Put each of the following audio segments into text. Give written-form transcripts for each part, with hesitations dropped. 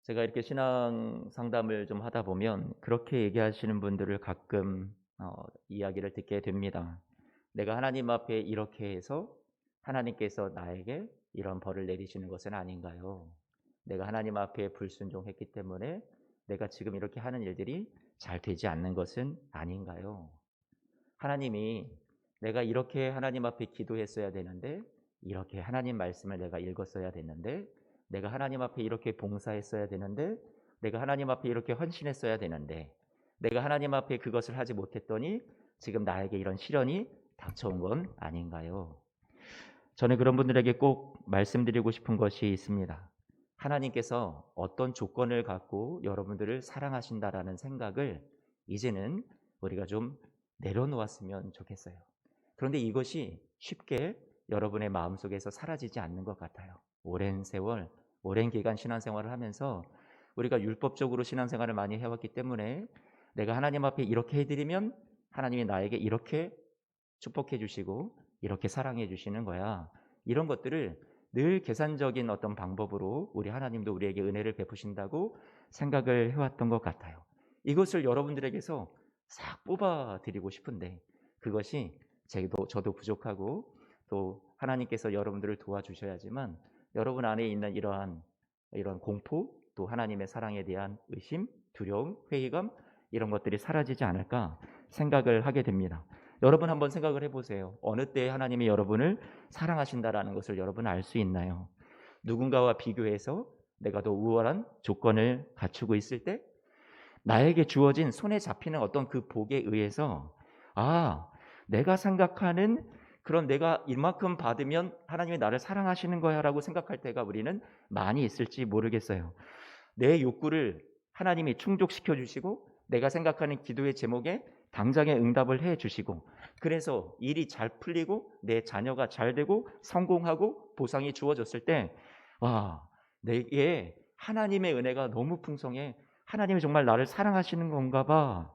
제가 이렇게 신앙 상담을 좀 하다 보면 그렇게 얘기하시는 분들을 가끔 이야기를 듣게 됩니다. 내가 하나님 앞에 이렇게 해서 하나님께서 나에게 이런 벌을 내리시는 것은 아닌가요? 내가 하나님 앞에 불순종했기 때문에 내가 지금 이렇게 하는 일들이 잘 되지 않는 것은 아닌가요? 하나님이 내가 이렇게 하나님 앞에 기도했어야 되는데, 이렇게 하나님 말씀을 내가 읽었어야 되는데, 내가 하나님 앞에 이렇게 봉사했어야 되는데, 내가 하나님 앞에 이렇게 헌신했어야 되는데, 내가 하나님 앞에 그것을 하지 못했더니 지금 나에게 이런 시련이 닥쳐온 건 아닌가요? 저는 그런 분들에게 꼭 말씀드리고 싶은 것이 있습니다. 하나님께서 어떤 조건을 갖고 여러분들을 사랑하신다라는 생각을 이제는 우리가 좀 내려놓았으면 좋겠어요. 그런데 이것이 쉽게 여러분의 마음속에서 사라지지 않는 것 같아요. 오랜 세월, 오랜 기간 신앙생활을 하면서 우리가 율법적으로 신앙생활을 많이 해왔기 때문에 내가 하나님 앞에 이렇게 해드리면 하나님이 나에게 이렇게 축복해 주시고 이렇게 사랑해 주시는 거야. 이런 것들을 늘 계산적인 어떤 방법으로 우리 하나님도 우리에게 은혜를 베푸신다고 생각을 해왔던 것 같아요. 이것을 여러분들에게서 싹 뽑아 드리고 싶은데 그것이 저도 부족하고 또 하나님께서 여러분들을 도와주셔야지만 여러분 안에 있는 이런 공포, 또 하나님의 사랑에 대한 의심, 두려움, 회의감, 이런 것들이 사라지지 않을까 생각을 하게 됩니다. 여러분 한번 생각을 해보세요. 어느 때 하나님이 여러분을 사랑하신다라는 것을 여러분 알 수 있나요? 누군가와 비교해서 내가 더 우월한 조건을 갖추고 있을 때 나에게 주어진 손에 잡히는 어떤 그 복에 의해서 아, 내가 생각하는 그런 내가 이만큼 받으면 하나님이 나를 사랑하시는 거야 라고 생각할 때가 우리는 많이 있을지 모르겠어요. 내 욕구를 하나님이 충족시켜 주시고 내가 생각하는 기도의 제목에 당장에 응답을 해 주시고 그래서 일이 잘 풀리고 내 자녀가 잘 되고 성공하고 보상이 주어졌을 때 와, 내게 하나님의 은혜가 너무 풍성해. 하나님이 정말 나를 사랑하시는 건가 봐.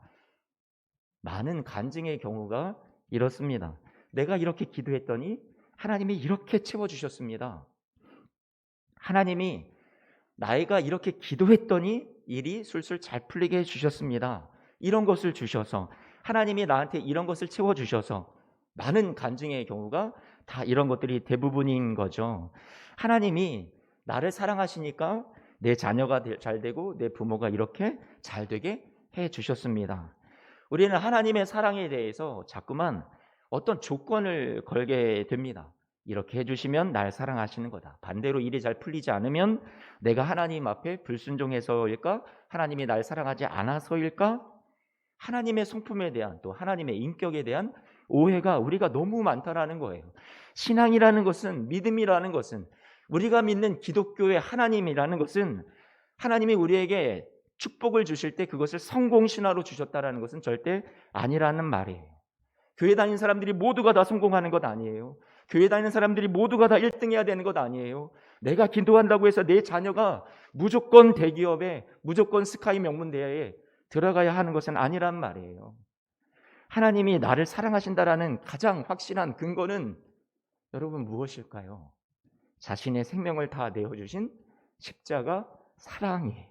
많은 간증의 경우가 이렇습니다. 내가 이렇게 기도했더니 하나님이 이렇게 채워주셨습니다. 하나님이 나이가 이렇게 기도했더니 일이 술술 잘 풀리게 해주셨습니다. 이런 것을 주셔서 하나님이 나한테 이런 것을 채워주셔서 많은 간증의 경우가 다 이런 것들이 대부분인 거죠. 하나님이 나를 사랑하시니까 내 자녀가 잘 되고 내 부모가 이렇게 잘 되게 해주셨습니다. 우리는 하나님의 사랑에 대해서 자꾸만 어떤 조건을 걸게 됩니다. 이렇게 해주시면 날 사랑하시는 거다. 반대로 일이 잘 풀리지 않으면 내가 하나님 앞에 불순종해서일까? 하나님이 날 사랑하지 않아서일까? 하나님의 성품에 대한 또 하나님의 인격에 대한 오해가 우리가 너무 많다라는 거예요. 신앙이라는 것은, 믿음이라는 것은, 우리가 믿는 기독교의 하나님이라는 것은 하나님이 우리에게 축복을 주실 때 그것을 성공신화로 주셨다라는 것은 절대 아니라는 말이에요. 교회 다니는 사람들이 모두가 다 성공하는 것 아니에요. 교회 다니는 사람들이 모두가 다 1등 해야 되는 것 아니에요. 내가 기도한다고 해서 내 자녀가 무조건 대기업에, 무조건 스카이 명문대에 들어가야 하는 것은 아니란 말이에요. 하나님이 나를 사랑하신다라는 가장 확실한 근거는 여러분 무엇일까요? 자신의 생명을 다 내어주신 십자가 사랑이에요.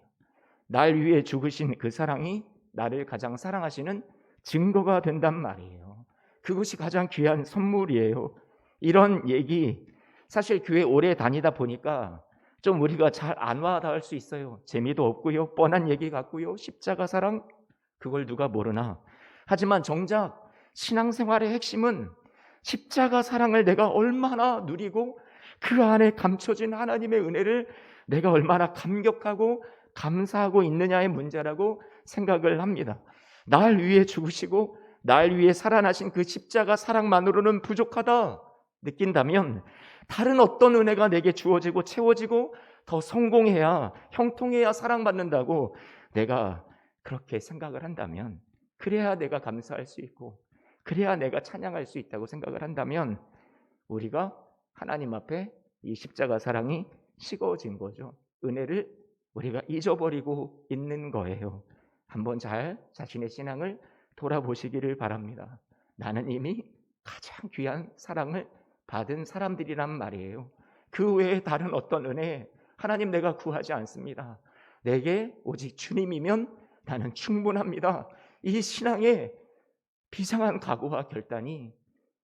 날 위해 죽으신 그 사랑이 나를 가장 사랑하시는 증거가 된단 말이에요. 그것이 가장 귀한 선물이에요. 이런 얘기 사실 교회 오래 다니다 보니까 좀 우리가 잘 안 와닿을 수 있어요. 재미도 없고요. 뻔한 얘기 같고요. 십자가 사랑 그걸 누가 모르나. 하지만 정작 신앙생활의 핵심은 십자가 사랑을 내가 얼마나 누리고 그 안에 감춰진 하나님의 은혜를 내가 얼마나 감격하고 감사하고 있느냐의 문제라고 생각을 합니다. 날 위해 죽으시고 날 위해 살아나신 그 십자가 사랑만으로는 부족하다 느낀다면 다른 어떤 은혜가 내게 주어지고 채워지고 더 성공해야 형통해야 사랑받는다고 내가 그렇게 생각을 한다면 그래야 내가 감사할 수 있고 그래야 내가 찬양할 수 있다고 생각을 한다면 우리가 하나님 앞에 이 십자가 사랑이 식어진 거죠. 은혜를 우리가 잊어버리고 있는 거예요. 한번 잘 자신의 신앙을 돌아보시기를 바랍니다. 나는 이미 가장 귀한 사랑을 받은 사람들이란 말이에요. 그 외에 다른 어떤 은혜 하나님 내가 구하지 않습니다. 내게 오직 주님이면 나는 충분합니다. 이 신앙의 비상한 각오와 결단이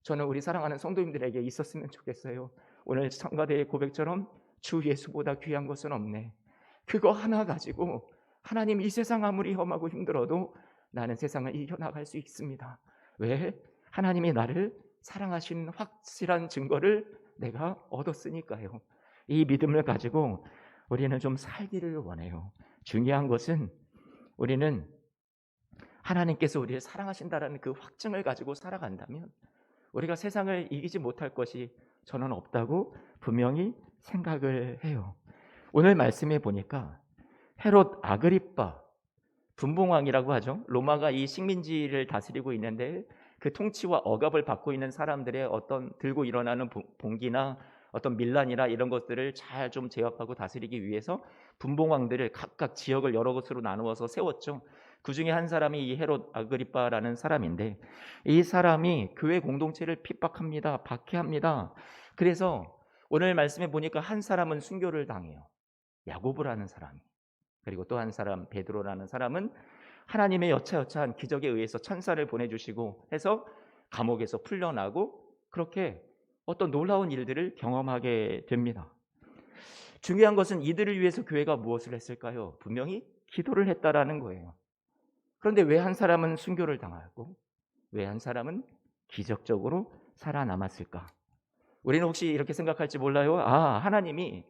저는 우리 사랑하는 성도님들에게 있었으면 좋겠어요. 오늘 성가대의 고백처럼 주 예수보다 귀한 것은 없네. 그거 하나 가지고 하나님, 이 세상 아무리 험하고 힘들어도 나는 세상을 이겨나갈 수 있습니다. 왜? 하나님이 나를 사랑하신 확실한 증거를 내가 얻었으니까요. 이 믿음을 가지고 우리는 좀 살기를 원해요. 중요한 것은 우리는 하나님께서 우리를 사랑하신다라는 그 확증을 가지고 살아간다면 우리가 세상을 이기지 못할 것이 저는 없다고 분명히 생각을 해요. 오늘 말씀해 보니까 헤롯 아그리빠 분봉왕이라고 하죠. 로마가 이 식민지를 다스리고 있는데 그 통치와 억압을 받고 있는 사람들의 어떤 들고 일어나는 봉기나 어떤 밀란이나 이런 것들을 잘 좀 제압하고 다스리기 위해서 분봉왕들을 각각 지역을 여러 곳으로 나누어서 세웠죠. 그 중에 한 사람이 이 헤롯 아그리빠라는 사람인데, 이 사람이 교회 공동체를 핍박합니다. 박해합니다. 그래서 오늘 말씀해 보니까 한 사람은 순교를 당해요. 야고보라는 사람이. 그리고 또 한 사람 베드로라는 사람은 하나님의 여차여차한 기적에 의해서 천사를 보내주시고 해서 감옥에서 풀려나고 그렇게 어떤 놀라운 일들을 경험하게 됩니다. 중요한 것은 이들을 위해서 교회가 무엇을 했을까요? 분명히 기도를 했다라는 거예요. 그런데 왜 한 사람은 순교를 당하고 왜 한 사람은 기적적으로 살아남았을까? 우리는 혹시 이렇게 생각할지 몰라요. 하나님이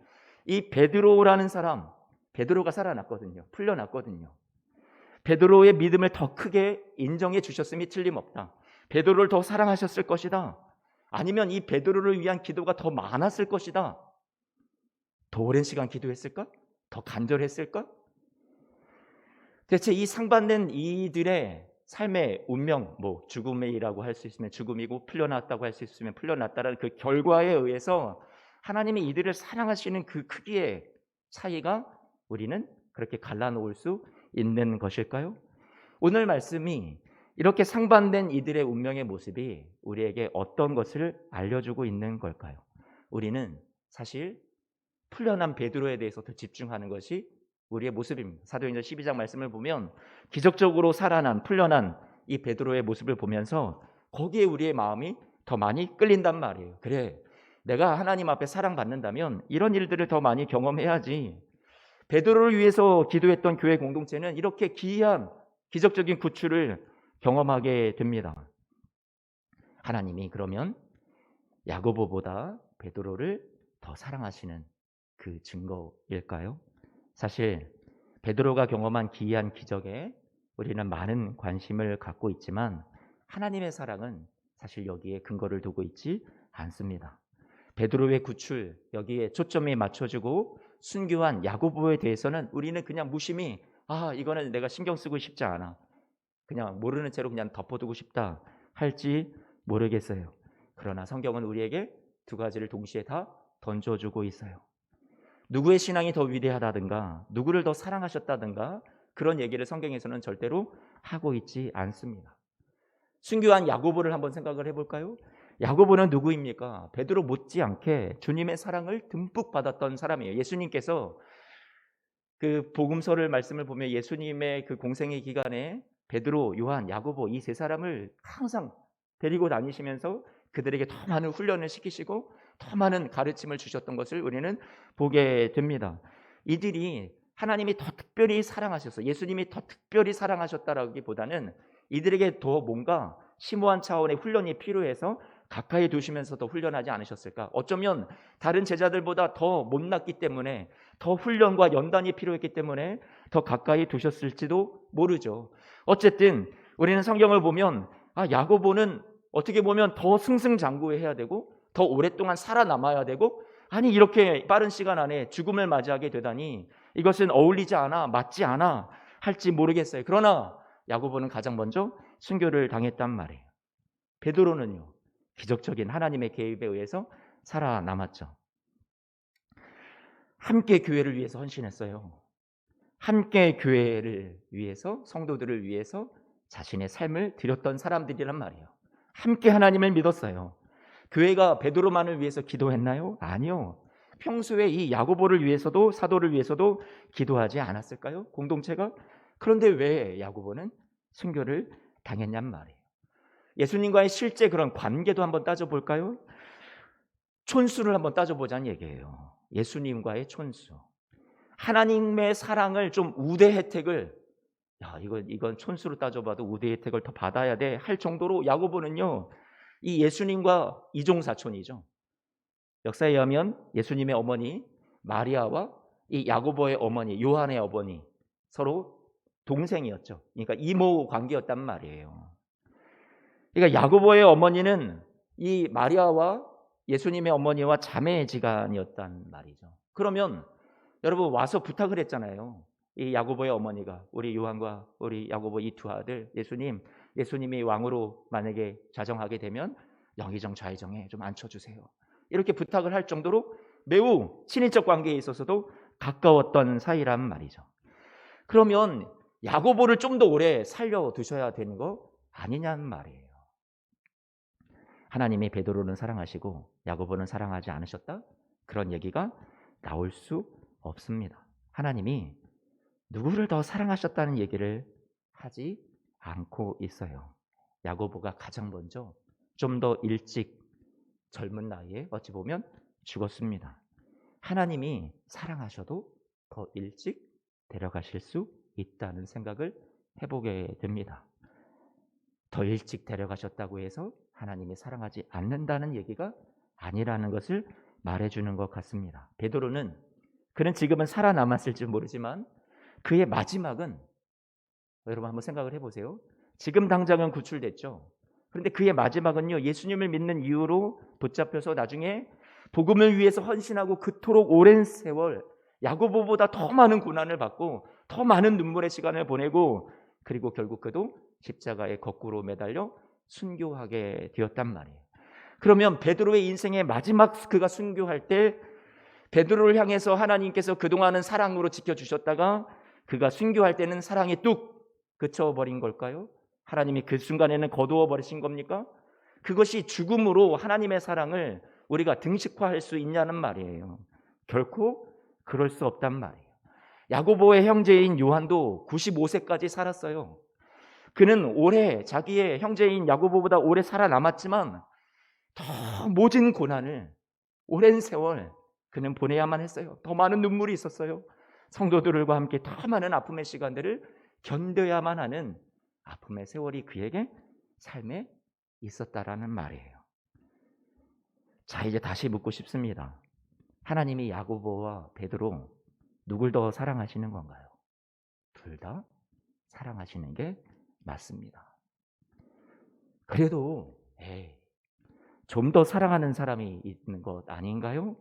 이 베드로라는 사람, 베드로가 살아났거든요. 풀려났거든요. 베드로의 믿음을 더 크게 인정해 주셨음이 틀림없다. 베드로를 더 사랑하셨을 것이다. 아니면 이 베드로를 위한 기도가 더 많았을 것이다. 더 오랜 시간 기도했을까? 더 간절했을까? 대체 이 상반된 이들의 삶의 운명, 죽음이라고 할 수 있으면 죽음이고 풀려났다고 할 수 있으면 풀려났다라는 그 결과에 의해서 하나님이 이들을 사랑하시는 그 크기의 차이가 우리는 그렇게 갈라놓을 수 있는 것일까요? 오늘 말씀이 이렇게 상반된 이들의 운명의 모습이 우리에게 어떤 것을 알려주고 있는 걸까요? 우리는 사실 풀려난 베드로에 대해서 더 집중하는 것이 우리의 모습입니다. 사도행전 12장 말씀을 보면 기적적으로 살아난 풀려난 이 베드로의 모습을 보면서 거기에 우리의 마음이 더 많이 끌린단 말이에요. 그래, 내가 하나님 앞에 사랑받는다면 이런 일들을 더 많이 경험해야지. 베드로를 위해서 기도했던 교회 공동체는 이렇게 기이한 기적적인 구출을 경험하게 됩니다. 하나님이 그러면 야고보보다 베드로를 더 사랑하시는 그 증거일까요? 사실 베드로가 경험한 기이한 기적에 우리는 많은 관심을 갖고 있지만 하나님의 사랑은 사실 여기에 근거를 두고 있지 않습니다. 베드로의 구출, 여기에 초점이 맞춰지고 순교한 야고보에 대해서는 우리는 그냥 무심히 이거는 내가 신경 쓰고 싶지 않아, 그냥 모르는 채로 그냥 덮어두고 싶다 할지 모르겠어요. 그러나 성경은 우리에게 두 가지를 동시에 다 던져주고 있어요. 누구의 신앙이 더 위대하다든가 누구를 더 사랑하셨다든가 그런 얘기를 성경에서는 절대로 하고 있지 않습니다. 순교한 야고보를 한번 생각을 해볼까요? 야고보는 누구입니까? 베드로 못지않게 주님의 사랑을 듬뿍 받았던 사람이에요. 예수님께서 그 복음서를 말씀을 보면 예수님의 그 공생의 기간에 베드로, 요한, 야고보 이 세 사람을 항상 데리고 다니시면서 그들에게 더 많은 훈련을 시키시고 더 많은 가르침을 주셨던 것을 우리는 보게 됩니다. 이들이 하나님이 더 특별히 사랑하셔서 예수님이 더 특별히 사랑하셨다라기보다는 이들에게 더 뭔가 심오한 차원의 훈련이 필요해서 가까이 두시면서 더 훈련하지 않으셨을까? 어쩌면 다른 제자들보다 더 못났기 때문에 더 훈련과 연단이 필요했기 때문에 더 가까이 두셨을지도 모르죠. 어쨌든 우리는 성경을 보면 야고보는 어떻게 보면 더 승승장구해야 되고 더 오랫동안 살아남아야 되고 이렇게 빠른 시간 안에 죽음을 맞이하게 되다니 이것은 어울리지 않아, 맞지 않아 할지 모르겠어요. 그러나 야고보는 가장 먼저 순교를 당했단 말이에요. 베드로는요, 기적적인 하나님의 개입에 의해서 살아남았죠. 함께 교회를 위해서 헌신했어요. 함께 교회를 위해서, 성도들을 위해서 자신의 삶을 드렸던 사람들이란 말이에요. 함께 하나님을 믿었어요. 교회가 베드로만을 위해서 기도했나요? 아니요. 평소에 이 야고보를 위해서도 사도를 위해서도 기도하지 않았을까요? 공동체가? 그런데 왜 야고보는 순교를 당했냔 말이에요. 예수님과의 실제 그런 관계도 한번 따져볼까요? 촌수를 한번 따져보자는 얘기예요. 예수님과의 촌수. 하나님의 사랑을 좀 우대 혜택을 이건 촌수로 따져봐도 우대 혜택을 더 받아야 돼 할 정도로 야고보는요, 이 예수님과 이종사촌이죠. 역사에 의하면 예수님의 어머니 마리아와 이 야고보의 어머니 요한의 어머니 서로 동생이었죠. 그러니까 이모 관계였단 말이에요. 그러니까 야고보의 어머니는 이 마리아와 예수님의 어머니와 자매지간이었단 말이죠. 그러면 여러분 와서 부탁을 했잖아요. 이 야고보의 어머니가 우리 요한과 우리 야고보 이 두 아들 예수님이 왕으로 만약에 자정하게 되면 영의정 좌의정에 좀 앉혀주세요. 이렇게 부탁을 할 정도로 매우 친인척 관계에 있어서도 가까웠던 사이란 말이죠. 그러면 야고보를 좀 더 오래 살려두셔야 되는 거 아니냐는 말이에요. 하나님이 베드로는 사랑하시고 야고보는 사랑하지 않으셨다? 그런 얘기가 나올 수 없습니다. 하나님이 누구를 더 사랑하셨다는 얘기를 하지 않고 있어요. 야고보가 가장 먼저 좀 더 일찍 젊은 나이에 어찌 보면 죽었습니다. 하나님이 사랑하셔도 더 일찍 데려가실 수 있다는 생각을 해보게 됩니다. 더 일찍 데려가셨다고 해서 하나님이 사랑하지 않는다는 얘기가 아니라는 것을 말해주는 것 같습니다. 베드로는 그는 지금은 살아남았을지 모르지만 그의 마지막은 여러분 한번 생각을 해보세요. 지금 당장은 구출됐죠. 그런데 그의 마지막은요, 예수님을 믿는 이유로 붙잡혀서 나중에 복음을 위해서 헌신하고 그토록 오랜 세월 야고보보다 더 많은 고난을 받고 더 많은 눈물의 시간을 보내고 그리고 결국 그도 십자가에 거꾸로 매달려 순교하게 되었단 말이에요. 그러면 베드로의 인생의 마지막 그가 순교할 때 베드로를 향해서 하나님께서 그동안은 사랑으로 지켜주셨다가 그가 순교할 때는 사랑이 뚝 그쳐버린 걸까요? 하나님이 그 순간에는 거두어 버리신 겁니까? 그것이 죽음으로 하나님의 사랑을 우리가 등식화할 수 있냐는 말이에요. 결코 그럴 수 없단 말이에요. 야고보의 형제인 요한도 95세까지 살았어요. 그는 오래 자기의 형제인 야고보보다 오래 살아남았지만 더 모진 고난을 오랜 세월 그는 보내야만 했어요. 더 많은 눈물이 있었어요. 성도들과 함께 더 많은 아픔의 시간들을 견뎌야만 하는 아픔의 세월이 그에게 삶에 있었다라는 말이에요. 자, 이제 다시 묻고 싶습니다. 하나님이 야고보와 베드로 누굴 더 사랑하시는 건가요? 둘 다 사랑하시는 게 맞습니다. 그래도 좀 더 사랑하는 사람이 있는 것 아닌가요?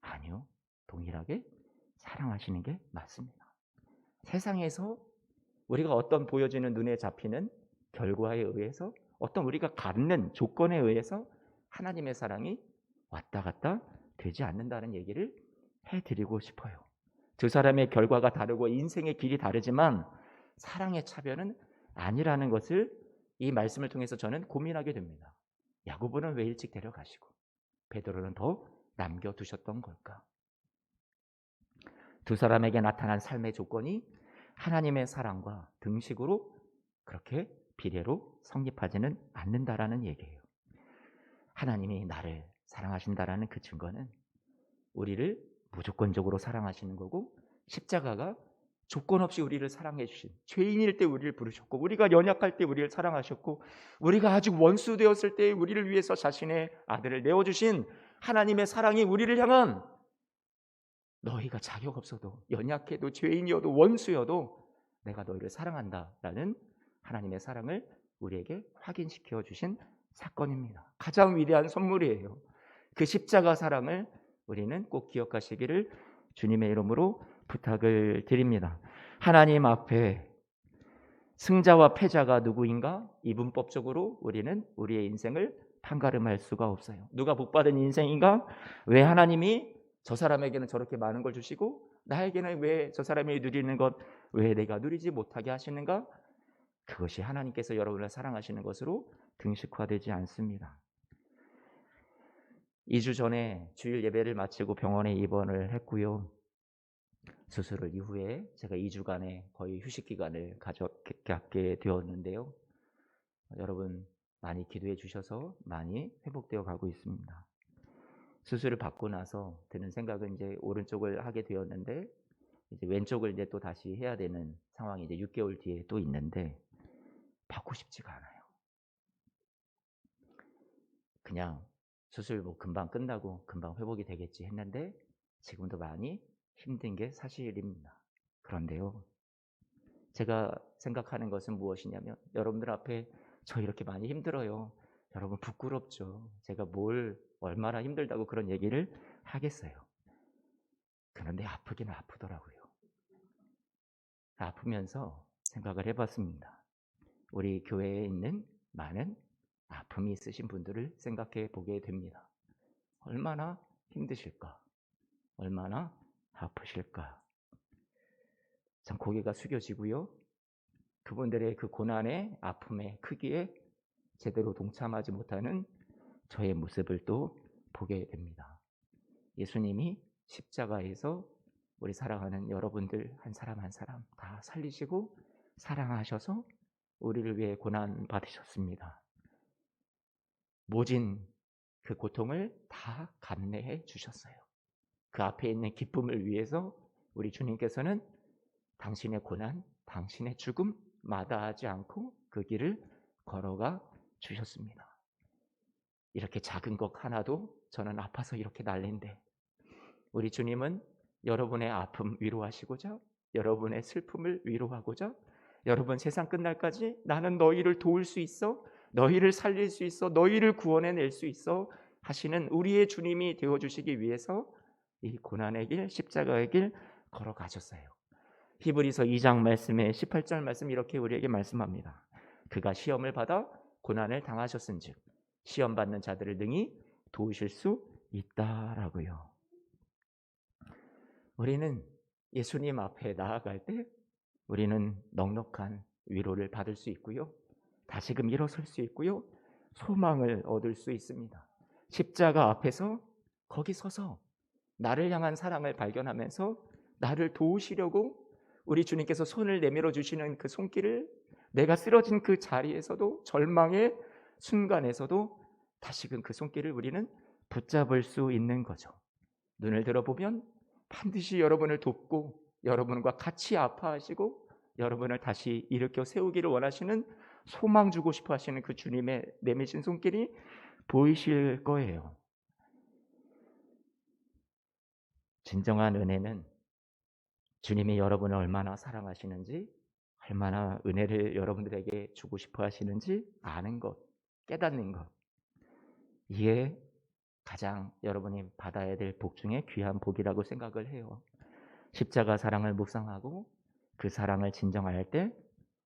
아니요. 동일하게 사랑하시는 게 맞습니다. 세상에서 우리가 어떤 보여지는 눈에 잡히는 결과에 의해서 어떤 우리가 갖는 조건에 의해서 하나님의 사랑이 왔다 갔다 되지 않는다는 얘기를 해드리고 싶어요. 두 사람의 결과가 다르고 인생의 길이 다르지만 사랑의 차별은 아니라는 것을 이 말씀을 통해서 저는 고민하게 됩니다. 야고보는 왜 일찍 데려가시고 베드로는 더 남겨두셨던 걸까? 두 사람에게 나타난 삶의 조건이 하나님의 사랑과 등식으로 그렇게 비례로 성립하지는 않는다라는 얘기예요. 하나님이 나를 사랑하신다라는 그 증거는 우리를 무조건적으로 사랑하시는 거고 십자가가 조건 없이 우리를 사랑해 주신 죄인일 때 우리를 부르셨고 우리가 연약할 때 우리를 사랑하셨고 우리가 아직 원수 되었을 때 우리를 위해서 자신의 아들을 내어주신 하나님의 사랑이 우리를 향한 너희가 자격 없어도 연약해도 죄인이어도 원수여도 내가 너희를 사랑한다라는 하나님의 사랑을 우리에게 확인시켜 주신 사건입니다. 가장 위대한 선물이에요. 그 십자가 사랑을 우리는 꼭 기억하시기를 주님의 이름으로 부탁을 드립니다. 하나님 앞에 승자와 패자가 누구인가? 이분법적으로 우리는 우리의 인생을 판가름할 수가 없어요. 누가 복받은 인생인가? 왜 하나님이 저 사람에게는 저렇게 많은 걸 주시고 나에게는 왜 저 사람이 누리는 것 왜 내가 누리지 못하게 하시는가? 그것이 하나님께서 여러분을 사랑하시는 것으로 등식화되지 않습니다. 2주 전에 주일 예배를 마치고 병원에 입원을 했고요. 수술 이후에 제가 2주간의 거의 휴식 기간을 갖게 되었는데요. 여러분 많이 기도해 주셔서 많이 회복되어 가고 있습니다. 수술을 받고 나서 드는 생각은 이제 오른쪽을 하게 되었는데 이제 왼쪽을 이제 또 다시 해야 되는 상황이 이제 6개월 뒤에 또 있는데 받고 싶지가 않아요. 그냥 수술 뭐 금방 끝나고 금방 회복이 되겠지 했는데 지금도 많이 힘든 게 사실입니다. 그런데요. 제가 생각하는 것은 무엇이냐면 여러분들 앞에 저 이렇게 많이 힘들어요. 여러분 부끄럽죠. 제가 뭘 얼마나 힘들다고 그런 얘기를 하겠어요. 그런데 아프긴 아프더라고요. 아프면서 생각을 해봤습니다. 우리 교회에 있는 많은 아픔이 있으신 분들을 생각해 보게 됩니다. 얼마나 힘드실까? 얼마나 아프실까? 참 고개가 숙여지고요. 그분들의 그 고난의 아픔의 크기에 제대로 동참하지 못하는 저의 모습을 또 보게 됩니다. 예수님이 십자가에서 우리 사랑하는 여러분들 한 사람 한 사람 다 살리시고 사랑하셔서 우리를 위해 고난 받으셨습니다. 모진 그 고통을 다 감내해 주셨어요. 그 앞에 있는 기쁨을 위해서 우리 주님께서는 당신의 고난, 당신의 죽음 마다하지 않고 그 길을 걸어가 주셨습니다. 이렇게 작은 것 하나도 저는 아파서 이렇게 난린데 우리 주님은 여러분의 아픔 위로하시고자 여러분의 슬픔을 위로하고자 여러분 세상 끝날까지 나는 너희를 도울 수 있어 너희를 살릴 수 있어 너희를 구원해낼 수 있어 하시는 우리의 주님이 되어주시기 위해서 이 고난의 길 십자가의 길 걸어가셨어요. 히브리서 2장 말씀에 18절 말씀 이렇게 우리에게 말씀합니다. 그가 시험을 받아 고난을 당하셨은즉 시험 받는 자들을 능히 도우실 수 있다라고요. 우리는 예수님 앞에 나아갈 때 우리는 넉넉한 위로를 받을 수 있고요. 다시금 일어설 수 있고요. 소망을 얻을 수 있습니다. 십자가 앞에서 거기 서서 나를 향한 사랑을 발견하면서 나를 도우시려고 우리 주님께서 손을 내밀어 주시는 그 손길을 내가 쓰러진 그 자리에서도 절망의 순간에서도 다시금 그 손길을 우리는 붙잡을 수 있는 거죠. 눈을 들어보면 반드시 여러분을 돕고 여러분과 같이 아파하시고 여러분을 다시 일으켜 세우기를 원하시는 소망 주고 싶어 하시는 그 주님의 내미신 손길이 보이실 거예요. 진정한 은혜는 주님이 여러분을 얼마나 사랑하시는지 얼마나 은혜를 여러분들에게 주고 싶어 하시는지 아는 것, 깨닫는 것 이게 가장 여러분이 받아야 될 복 중에 귀한 복이라고 생각을 해요. 십자가 사랑을 묵상하고 그 사랑을 진정할 때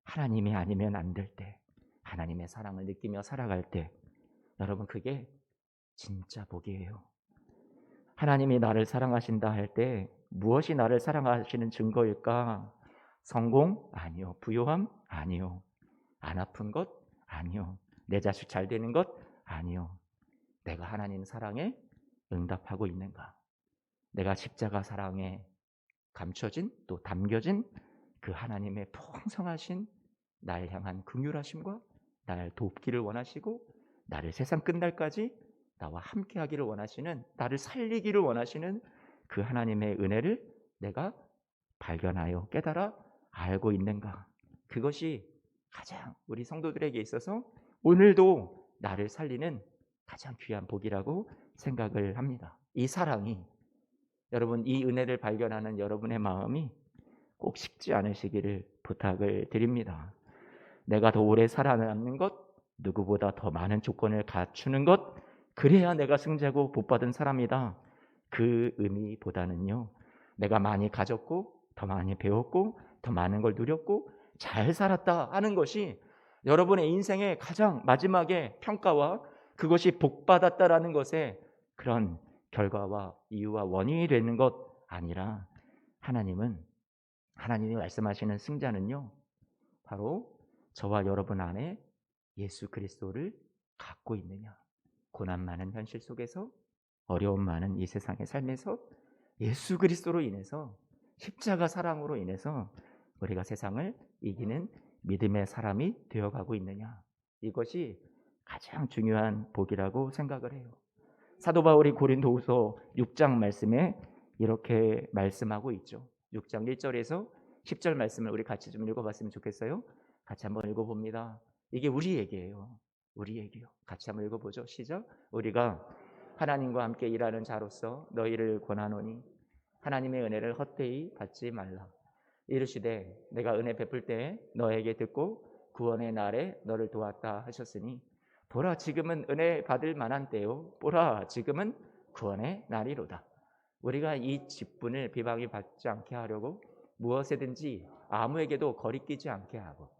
하나님이 아니면 안 될 때 하나님의 사랑을 느끼며 살아갈 때 여러분 그게 진짜 복이에요. 하나님이 나를 사랑하신다 할 때 무엇이 나를 사랑하시는 증거일까? 성공? 아니요. 부요함? 아니요. 안 아픈 것? 아니요. 내 자식 잘 되는 것? 아니요. 내가 하나님 사랑에 응답하고 있는가? 내가 십자가 사랑에 감춰진 또 담겨진 그 하나님의 풍성하신 나를 향한 긍휼하심과 나를 돕기를 원하시고 나를 세상 끝날까지 나와 함께하기를 원하시는 나를 살리기를 원하시는 그 하나님의 은혜를 내가 발견하여 깨달아 알고 있는가? 그것이 가장 우리 성도들에게 있어서 오늘도 나를 살리는 가장 귀한 복이라고 생각을 합니다. 이 사랑이 여러분 이 은혜를 발견하는 여러분의 마음이 꼭 식지 않으시기를 부탁을 드립니다. 내가 더 오래 살아남는 것, 누구보다 더 많은 조건을 갖추는 것, 그래야 내가 승자고 복받은 사람이다. 그 의미보다는요. 내가 많이 가졌고 더 많이 배웠고 더 많은 걸 누렸고 잘 살았다 하는 것이 여러분의 인생의 가장 마지막에 평가와 그것이 복받았다라는 것에 그런 결과와 이유와 원인이 되는 것 아니라 하나님이 말씀하시는 승자는요. 바로 저와 여러분 안에 예수 그리스도를 갖고 있느냐. 고난 많은 현실 속에서 어려움 많은 이 세상의 삶에서 예수 그리스도로 인해서 십자가 사랑으로 인해서 우리가 세상을 이기는 믿음의 사람이 되어가고 있느냐, 이것이 가장 중요한 복이라고 생각을 해요. 사도 바울이 고린도후서 6장 말씀에 이렇게 말씀하고 있죠. 6장 1절에서 10절 말씀을 우리 같이 좀 읽어봤으면 좋겠어요. 같이 한번 읽어봅니다. 이게 우리 얘기예요. 우리 얘기요. 같이 한번 읽어보죠. 시작. 우리가 하나님과 함께 일하는 자로서 너희를 권하노니 하나님의 은혜를 헛되이 받지 말라. 이르시되 내가 은혜 베풀 때에 너에게 듣고 구원의 날에 너를 도왔다 하셨으니 보라 지금은 은혜 받을 만한 때요, 보라 지금은 구원의 날이로다. 우리가 이 직분을 비방이 받지 않게 하려고 무엇에든지 아무에게도 거리끼지 않게 하고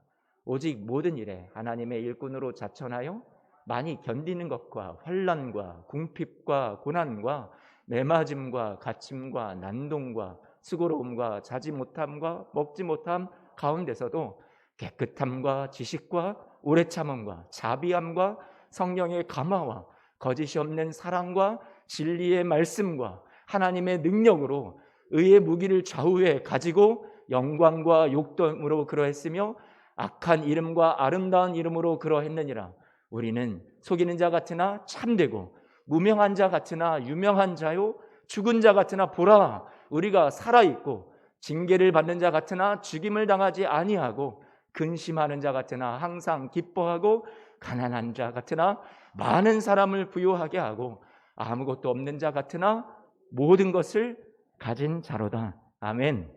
오직 모든 일에 하나님의 일꾼으로 자천하여 많이 견디는 것과 환난과 궁핍과 고난과 매맞음과 갇힘과 난동과 수고로움과 자지 못함과 먹지 못함 가운데서도 깨끗함과 지식과 오래 참음과 자비함과 성령의 감화와 거짓이 없는 사랑과 진리의 말씀과 하나님의 능력으로 의의 무기를 좌우에 가지고 영광과 욕됨으로 그러했으며 악한 이름과 아름다운 이름으로 그러했느니라. 우리는 속이는 자 같으나 참되고 무명한 자 같으나 유명한 자요 죽은 자 같으나 보라 우리가 살아있고 징계를 받는 자 같으나 죽임을 당하지 아니하고 근심하는 자 같으나 항상 기뻐하고 가난한 자 같으나 많은 사람을 부유하게 하고 아무것도 없는 자 같으나 모든 것을 가진 자로다. 아멘.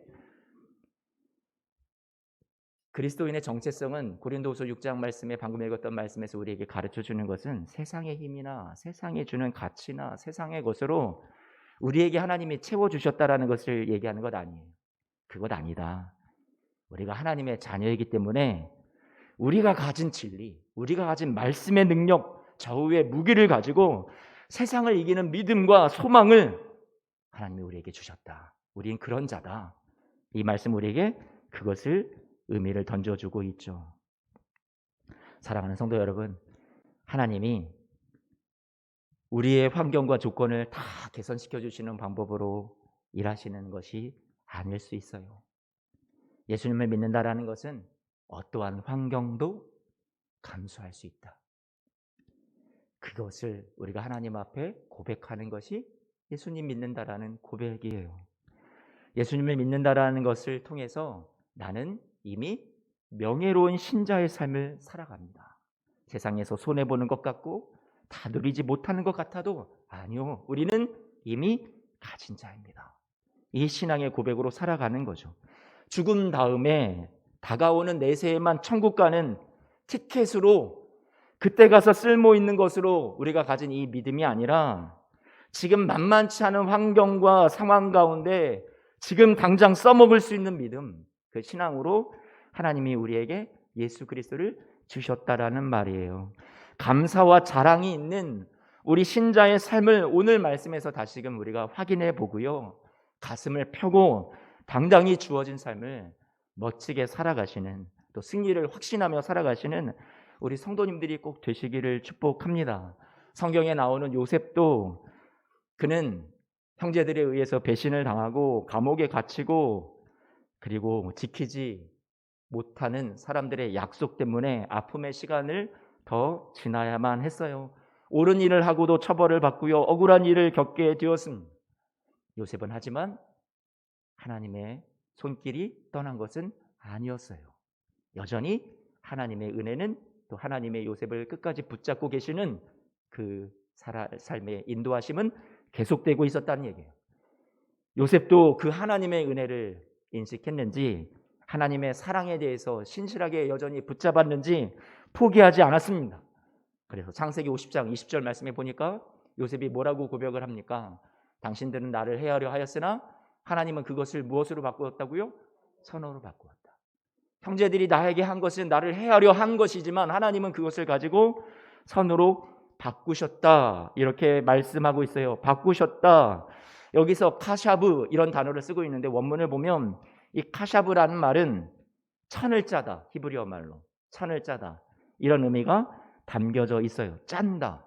그리스도인의 정체성은 고린도후서 6장 말씀에 방금 읽었던 말씀에서 우리에게 가르쳐주는 것은 세상의 힘이나 세상이 주는 가치나 세상의 것으로 우리에게 하나님이 채워주셨다라는 것을 얘기하는 것 아니에요. 그것 아니다. 우리가 하나님의 자녀이기 때문에 우리가 가진 진리, 우리가 가진 말씀의 능력, 저우의 무기를 가지고 세상을 이기는 믿음과 소망을 하나님이 우리에게 주셨다. 우린 그런 자다. 이 말씀 우리에게 그것을 의미를 던져주고 있죠. 사랑하는 성도 여러분, 하나님이 우리의 환경과 조건을 다 개선시켜 주시는 방법으로 일하시는 것이 아닐 수 있어요. 예수님을 믿는다라는 것은 어떠한 환경도 감수할 수 있다. 그것을 우리가 하나님 앞에 고백하는 것이 예수님 믿는다라는 고백이에요. 예수님을 믿는다라는 것을 통해서 나는 이미 명예로운 신자의 삶을 살아갑니다. 세상에서 손해보는 것 같고 다 누리지 못하는 것 같아도 아니요, 우리는 이미 가진 자입니다. 이 신앙의 고백으로 살아가는 거죠. 죽음 다음에 다가오는 내세에만 천국 가는 티켓으로 그때 가서 쓸모 있는 것으로 우리가 가진 이 믿음이 아니라 지금 만만치 않은 환경과 상황 가운데 지금 당장 써먹을 수 있는 믿음, 그 신앙으로 하나님이 우리에게 예수 그리스도를 주셨다라는 말이에요. 감사와 자랑이 있는 우리 신자의 삶을 오늘 말씀에서 다시금 우리가 확인해 보고요, 가슴을 펴고 당당히 주어진 삶을 멋지게 살아가시는, 또 승리를 확신하며 살아가시는 우리 성도님들이 꼭 되시기를 축복합니다. 성경에 나오는 요셉도 그는 형제들에 의해서 배신을 당하고 감옥에 갇히고 그리고 지키지 못하는 사람들의 약속 때문에 아픔의 시간을 더 지나야만 했어요. 옳은 일을 하고도 처벌을 받고요, 억울한 일을 겪게 되었습니다. 요셉은 하지만 하나님의 손길이 떠난 것은 아니었어요. 여전히 하나님의 은혜는 또 하나님의 요셉을 끝까지 붙잡고 계시는 그 삶의 인도하심은 계속되고 있었다는 얘기예요. 요셉도 그 하나님의 은혜를 인식했는지 하나님의 사랑에 대해서 신실하게 여전히 붙잡았는지 포기하지 않았습니다. 그래서 창세기 50장 20절 말씀에 보니까 요셉이 뭐라고 고백을 합니까? 당신들은 나를 해하려 하였으나 하나님은 그것을 무엇으로 바꾸었다고요? 선으로 바꾸었다. 형제들이 나에게 한 것은 나를 해하려 한 것이지만 하나님은 그것을 가지고 선으로 바꾸셨다. 이렇게 말씀하고 있어요. 바꾸셨다. 여기서 카샤브 이런 단어를 쓰고 있는데 원문을 보면 이 카샤브라는 말은 천을 짜다. 히브리어 말로 천을 짜다. 이런 의미가 담겨져 있어요. 짠다.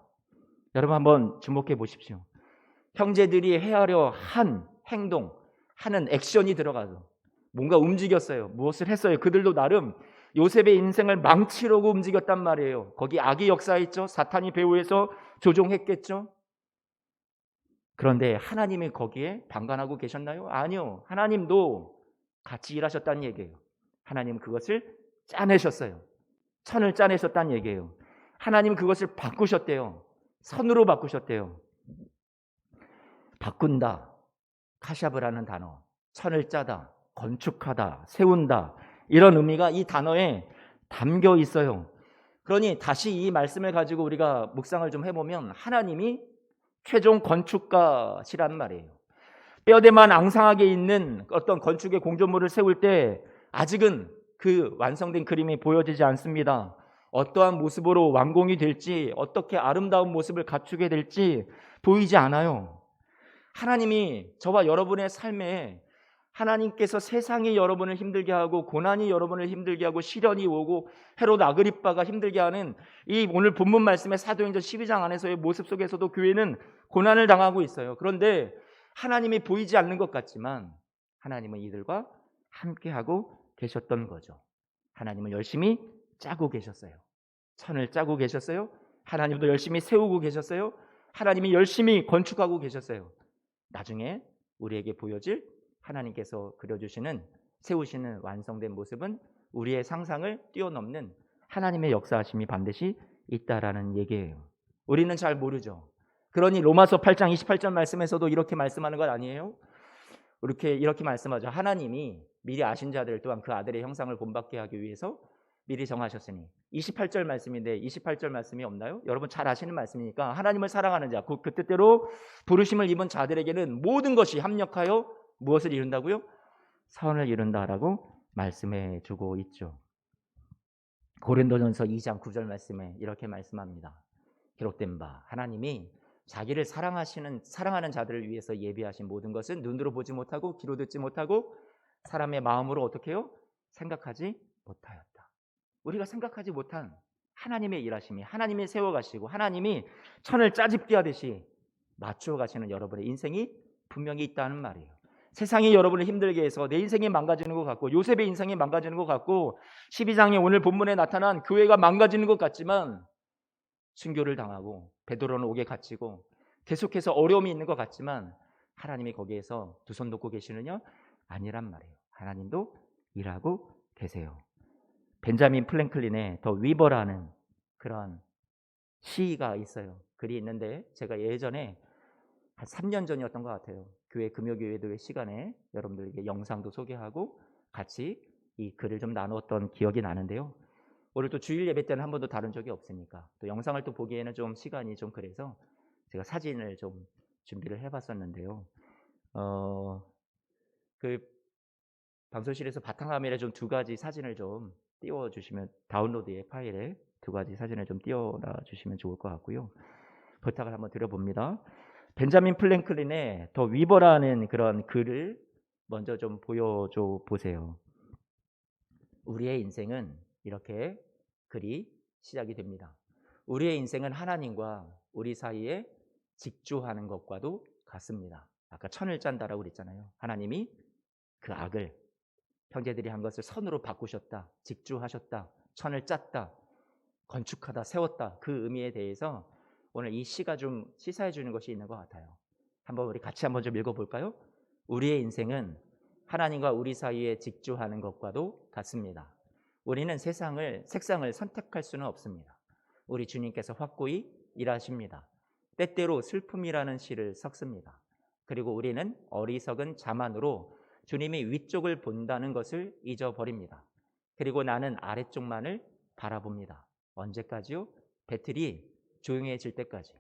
여러분 한번 주목해 보십시오. 형제들이 헤아려 한 행동, 하는 액션이 들어가서 뭔가 움직였어요. 무엇을 했어요? 그들도 나름 요셉의 인생을 망치려고 움직였단 말이에요. 거기 악이 역사했죠. 사탄이 배후에서 조종했겠죠. 그런데 하나님이 거기에 방관하고 계셨나요? 아니요. 하나님도 같이 일하셨다는 얘기예요. 하나님은 그것을 짜내셨어요. 선을 짜내셨다는 얘기예요. 하나님 그것을 바꾸셨대요. 선으로 바꾸셨대요. 바꾼다, 카샤브라는 단어, 선을 짜다, 건축하다, 세운다, 이런 의미가 이 단어에 담겨 있어요. 그러니 다시 이 말씀을 가지고 우리가 묵상을 좀 해보면 하나님이 최종 건축가시란 말이에요. 뼈대만 앙상하게 있는 어떤 건축의 공조물을 세울 때 아직은 그 완성된 그림이 보여지지 않습니다. 어떠한 모습으로 완공이 될지, 어떻게 아름다운 모습을 갖추게 될지 보이지 않아요. 하나님이 저와 여러분의 삶에 하나님께서 세상이 여러분을 힘들게 하고 고난이 여러분을 힘들게 하고 시련이 오고 헤롯 아그리빠가 힘들게 하는 이 오늘 본문 말씀의 사도행전 12장 안에서의 모습 속에서도 교회는 고난을 당하고 있어요. 그런데 하나님이 보이지 않는 것 같지만 하나님은 이들과 함께하고 계셨던 거죠. 하나님은 열심히 짜고 계셨어요. 선을 짜고 계셨어요. 하나님도 열심히 세우고 계셨어요. 하나님이 열심히 건축하고 계셨어요. 나중에 우리에게 보여질 하나님께서 그려주시는 세우시는 완성된 모습은 우리의 상상을 뛰어넘는 하나님의 역사하심이 반드시 있다라는 얘기예요. 우리는 잘 모르죠. 그러니 로마서 8장 28절 말씀에서도 이렇게 말씀하는 것 아니에요? 이렇게 말씀하죠. 하나님이 미리 아신 자들 또한 그 아들의 형상을 본받게 하기 위해서 미리 정하셨으니. 28절 말씀인데 28절 말씀이 없나요? 여러분 잘 아시는 말씀이니까 하나님을 사랑하는 자, 그 뜻대로 부르심을 입은 자들에게는 모든 것이 합력하여 무엇을 이룬다고요? 선을 이룬다라고 말씀해 주고 있죠. 고린도전서 2장 9절 말씀에 이렇게 말씀합니다. 기록된 바 하나님이 자기를 사랑하는 자들을 위해서 예비하신 모든 것은 눈으로 보지 못하고 귀로 듣지 못하고 사람의 마음으로 어떻게 해요? 생각하지 못하였다. 우리가 생각하지 못한 하나님의 일하심이 하나님이 세워가시고 하나님이 천을 짜집기 하듯이 맞추어 가시는 여러분의 인생이 분명히 있다는 말이에요. 세상이 여러분을 힘들게 해서 내 인생이 망가지는 것 같고 요셉의 인생이 망가지는 것 같고 12장에 오늘 본문에 나타난 교회가 망가지는 것 같지만 순교를 당하고 베드로는 옥에 갇히고 계속해서 어려움이 있는 것 같지만 하나님이 거기에서 두 손 놓고 계시느냐? 아니란 말이에요. 하나님도 일하고 계세요. 벤자민 플랭클린의 더 위버라는 그런 시가 있어요. 글이 있는데 제가 예전에 한 3년 전이었던 것 같아요. 교회 금요교회도의 시간에 여러분들에게 영상도 소개하고 같이 이 글을 좀 나누었던 기억이 나는데요. 오늘 또 주일 예배 때는 한 번도 다룬 적이 없으니까 또 영상을 또 보기에는 좀 시간이 좀 그래서 제가 사진을 좀 준비를 해봤었는데요. 그 방송실에서 바탕화면에 좀 두 가지 사진을 좀 띄워주시면 다운로드의 파일에 두 가지 사진을 좀 띄워놔 주시면 좋을 것 같고요. 부탁을 한번 드려봅니다. 벤자민 플랭클린의 더 위버라는 그런 글을 먼저 좀 보여줘 보세요. 우리의 인생은 이렇게 글이 시작이 됩니다. 우리의 인생은 하나님과 우리 사이에 직조하는 것과도 같습니다. 아까 천을 짠다라고 그랬잖아요. 하나님이 그 악을 형제들이 한 것을 선으로 바꾸셨다, 직조하셨다, 천을 짰다, 건축하다, 세웠다. 그 의미에 대해서 오늘 이 시가 좀 시사해 주는 것이 있는 것 같아요. 한번 우리 같이 한번 좀 읽어볼까요? 우리의 인생은 하나님과 우리 사이에 직조하는 것과도 같습니다. 우리는 색상을 선택할 수는 없습니다. 우리 주님께서 확고히 일하십니다. 때때로 슬픔이라는 시를 섞습니다. 그리고 우리는 어리석은 자만으로 주님이 위쪽을 본다는 것을 잊어버립니다. 그리고 나는 아래쪽만을 바라봅니다. 언제까지요? 배틀이 조용해질 때까지.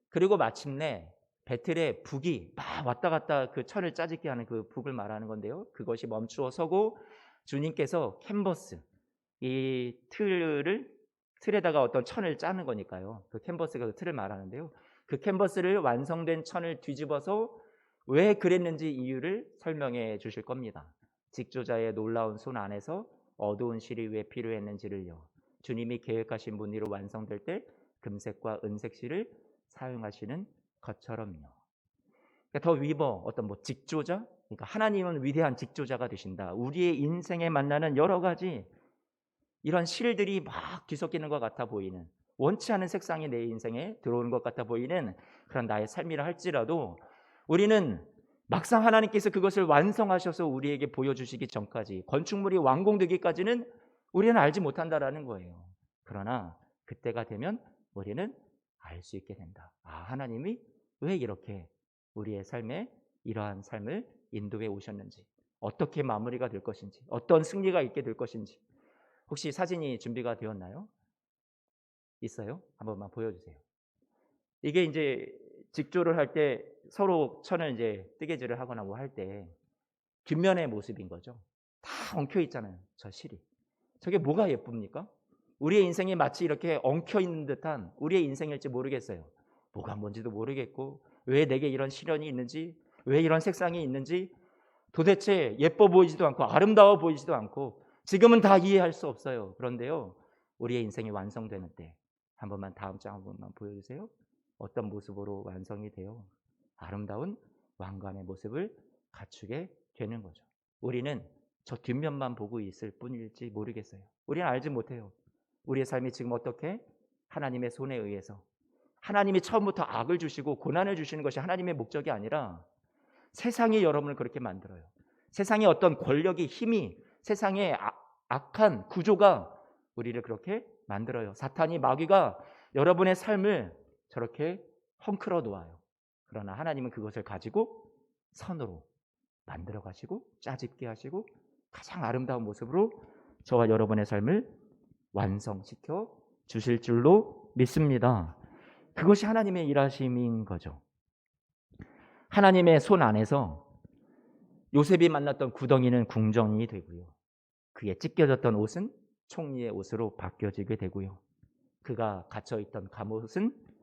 그리고 마침내 배틀의 북이 막 왔다 갔다 그 천을 짜집게 하는 그 북을 말하는 건데요. 그것이 멈추어 서고 주님께서 캔버스, 이 틀에다가 어떤 천을 짜는 거니까요. 그 캔버스가 그 틀을 말하는데요. 그 캔버스를 완성된 천을 뒤집어서 왜 그랬는지 이유를 설명해 주실 겁니다. 직조자의 놀라운 손 안에서 어두운 실이 왜 필요했는지를요. 주님이 계획하신 분위로 완성될 때 금색과 은색 실을 사용하시는 것처럼요. 그러니까 더 위버 어떤 직조자, 그러니까 하나님은 위대한 직조자가 되신다. 우리의 인생에 만나는 여러 가지 이런 실들이 막 뒤섞이는 것 같아 보이는, 원치 않은 색상이 내 인생에 들어오는 것 같아 보이는 그런 나의 삶이라 할지라도 우리는 막상 하나님께서 그것을 완성하셔서 우리에게 보여주시기 전까지, 건축물이 완공되기까지는 우리는 알지 못한다라는 거예요. 그러나 그때가 되면 우리는 알 수 있게 된다. 하나님이 왜 이렇게 우리의 삶에 이러한 삶을 인도해 오셨는지, 어떻게 마무리가 될 것인지, 어떤 승리가 있게 될 것인지. 혹시 사진이 준비가 되었나요? 있어요? 한 번만 보여주세요. 이게 이제 직조를 할 때 서로 천을 이제 뜨개질을 하거나 뭐 할 때 뒷면의 모습인 거죠. 다 엉켜 있잖아요, 저 실이. 저게 뭐가 예쁩니까? 우리의 인생이 마치 이렇게 엉켜 있는 듯한 우리의 인생일지 모르겠어요. 뭐가 뭔지도 모르겠고, 왜 내게 이런 시련이 있는지, 왜 이런 색상이 있는지 도대체 예뻐 보이지도 않고 아름다워 보이지도 않고 지금은 다 이해할 수 없어요. 그런데요, 우리의 인생이 완성되는 때, 한 번만 다음 장 한 번만 보여주세요. 어떤 모습으로 완성이 돼요? 아름다운 왕관의 모습을 갖추게 되는 거죠. 우리는 저 뒷면만 보고 있을 뿐일지 모르겠어요. 우리는 알지 못해요. 우리의 삶이 지금 어떻게 하나님의 손에 의해서, 하나님이 처음부터 악을 주시고 고난을 주시는 것이 하나님의 목적이 아니라 세상이 여러분을 그렇게 만들어요. 세상의 어떤 권력이, 힘이, 세상의 악한 구조가 우리를 그렇게 만들어요. 사탄이, 마귀가 여러분의 삶을 저렇게 헝클어 놓아요. 그러나 하나님은 그것을 가지고 선으로 만들어 가시고 짜집게 하시고 가장 아름다운 모습으로 저와 여러분의 삶을 완성시켜 주실 줄로 믿습니다. 그것이 하나님의 일하심인 거죠. 하나님의 손 안에서 요셉이 만났던 구덩이는 궁정이 되고요, 그의 찢겨졌던 옷은 총리의 옷으로 바뀌어지게 되고요, 그가 갇혀있던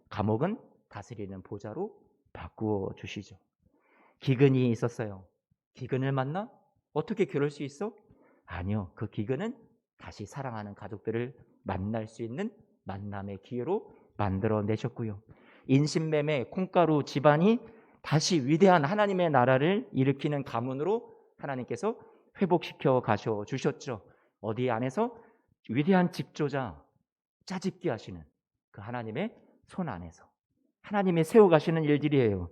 감옥은 다스리는 보좌로 바꾸어 주시죠. 기근이 있었어요. 기근을 만나? 어떻게 그럴 수 있어? 아니요, 그 기근은 다시 사랑하는 가족들을 만날 수 있는 만남의 기회로 만들어내셨고요, 인신매매 콩가루 집안이 다시 위대한 하나님의 나라를 일으키는 가문으로 하나님께서 회복시켜 가셔 주셨죠. 어디 안에서? 위대한 직조자, 짜집기 하시는 그 하나님의 손 안에서 하나님이 세워가시는 일들이에요.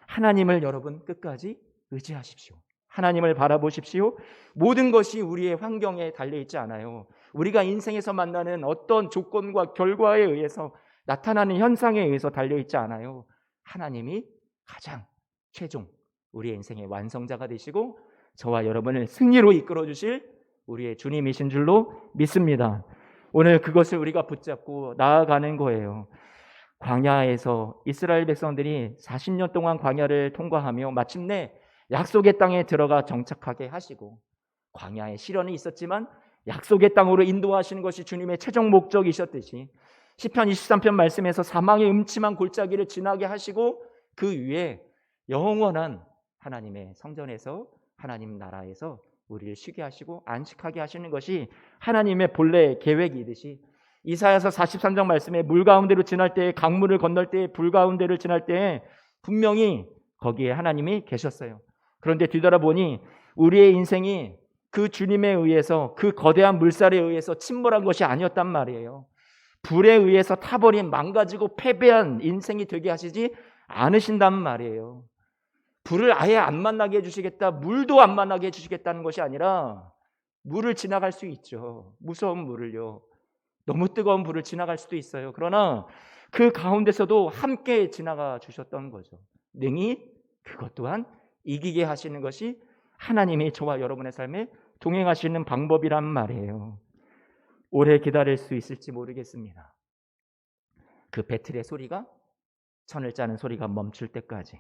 하나님을 여러분 끝까지 의지하십시오. 하나님을 바라보십시오. 모든 것이 우리의 환경에 달려있지 않아요. 우리가 인생에서 만나는 어떤 조건과 결과에 의해서, 나타나는 현상에 의해서 달려있지 않아요. 하나님이 가장 최종 우리의 인생의 완성자가 되시고 저와 여러분을 승리로 이끌어 주실 우리의 주님이신 줄로 믿습니다. 오늘 그것을 우리가 붙잡고 나아가는 거예요. 광야에서 이스라엘 백성들이 40년 동안 광야를 통과하며 마침내 약속의 땅에 들어가 정착하게 하시고, 광야에 시련이 있었지만 약속의 땅으로 인도하시는 것이 주님의 최종 목적이셨듯이 시편 23편 말씀에서 사망의 음침한 골짜기를 지나게 하시고 그 위에 영원한 하나님의 성전에서, 하나님 나라에서 우리를 쉬게 하시고 안식하게 하시는 것이 하나님의 본래 계획이듯이, 이사야서 43장 말씀에 물 가운데로 지날 때에, 강물을 건널 때에, 불 가운데를 지날 때에 분명히 거기에 하나님이 계셨어요. 그런데 뒤돌아보니 우리의 인생이 그 주님에 의해서, 그 거대한 물살에 의해서 침몰한 것이 아니었단 말이에요. 불에 의해서 타버린, 망가지고 패배한 인생이 되게 하시지 않으신단 말이에요. 불을 아예 안 만나게 해주시겠다, 물도 안 만나게 해주시겠다는 것이 아니라, 물을 지나갈 수 있죠. 무서운 물을요, 너무 뜨거운 불을 지나갈 수도 있어요. 그러나 그 가운데서도 함께 지나가 주셨던 거죠. 능히 그것 또한 이기게 하시는 것이 하나님이 저와 여러분의 삶에 동행하시는 방법이란 말이에요. 오래 기다릴 수 있을지 모르겠습니다. 그 배틀의 소리가, 천을 짜는 소리가 멈출 때까지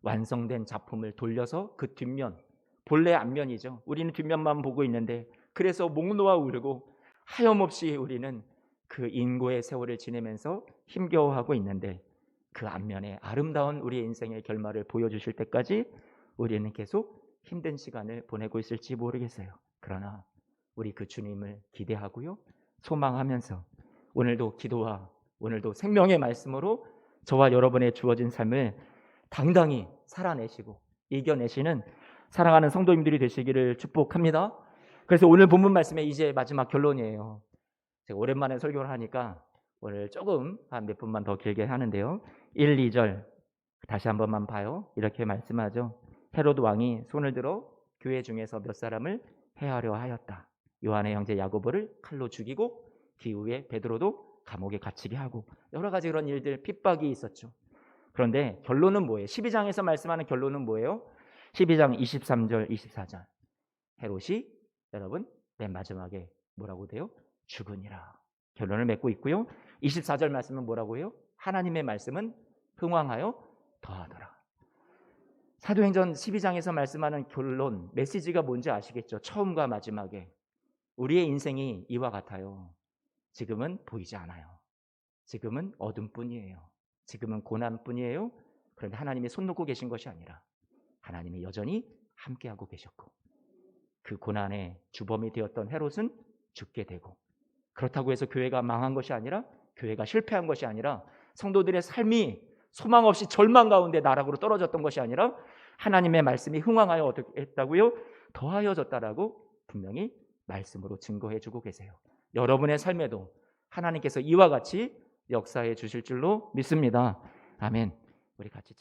완성된 작품을 돌려서 그 뒷면, 본래 앞면이죠. 우리는 뒷면만 보고 있는데, 그래서 목 놓아 울고 하염없이 우리는 그 인고의 세월을 지내면서 힘겨워하고 있는데, 그 앞면에 아름다운 우리의 인생의 결말을 보여주실 때까지 우리는 계속 힘든 시간을 보내고 있을지 모르겠어요. 그러나 우리 그 주님을 기대하고요, 소망하면서 오늘도 기도와 오늘도 생명의 말씀으로 저와 여러분의 주어진 삶을 당당히 살아내시고 이겨내시는 사랑하는 성도님들이 되시기를 축복합니다. 그래서 오늘 본문 말씀의 이제 마지막 결론이에요. 제가 오랜만에 설교를 하니까 오늘 조금 한 몇 분만 더 길게 하는데요. 1, 2절 다시 한 번만 봐요. 이렇게 말씀하죠. 헤로드 왕이 손을 들어 교회 중에서 몇 사람을 해하려 하였다. 요한의 형제 야고보를 칼로 죽이고 기후에 베드로도 감옥에 갇히게 하고 여러 가지 그런 일들 핍박이 있었죠. 그런데 결론은 뭐예요? 12장에서 말씀하는 결론은 뭐예요? 12장 23절 24절 헤롯이 여러분 맨 마지막에 뭐라고 돼요? 죽으니라 결론을 맺고 있고요. 24절 말씀은 뭐라고 해요? 하나님의 말씀은 흥왕하여 더하더라. 사도행전 12장에서 말씀하는 결론 메시지가 뭔지 아시겠죠? 처음과 마지막에 우리의 인생이 이와 같아요. 지금은 보이지 않아요. 지금은 어둠뿐이에요. 지금은 고난뿐이에요. 그런데 하나님이 손 놓고 계신 것이 아니라 하나님이 여전히 함께하고 계셨고 그 고난의 주범이 되었던 헤롯은 죽게 되고 그렇다고 해서 교회가 망한 것이 아니라 교회가 실패한 것이 아니라 성도들의 삶이 소망 없이 절망 가운데 나락으로 떨어졌던 것이 아니라 하나님의 말씀이 흥왕하여 어떻게 했다고요? 더하여졌다라고 분명히 말씀으로 증거해 주고 계세요. 여러분의 삶에도 하나님께서 이와 같이 역사해 주실 줄로 믿습니다. 아멘. 우리 같이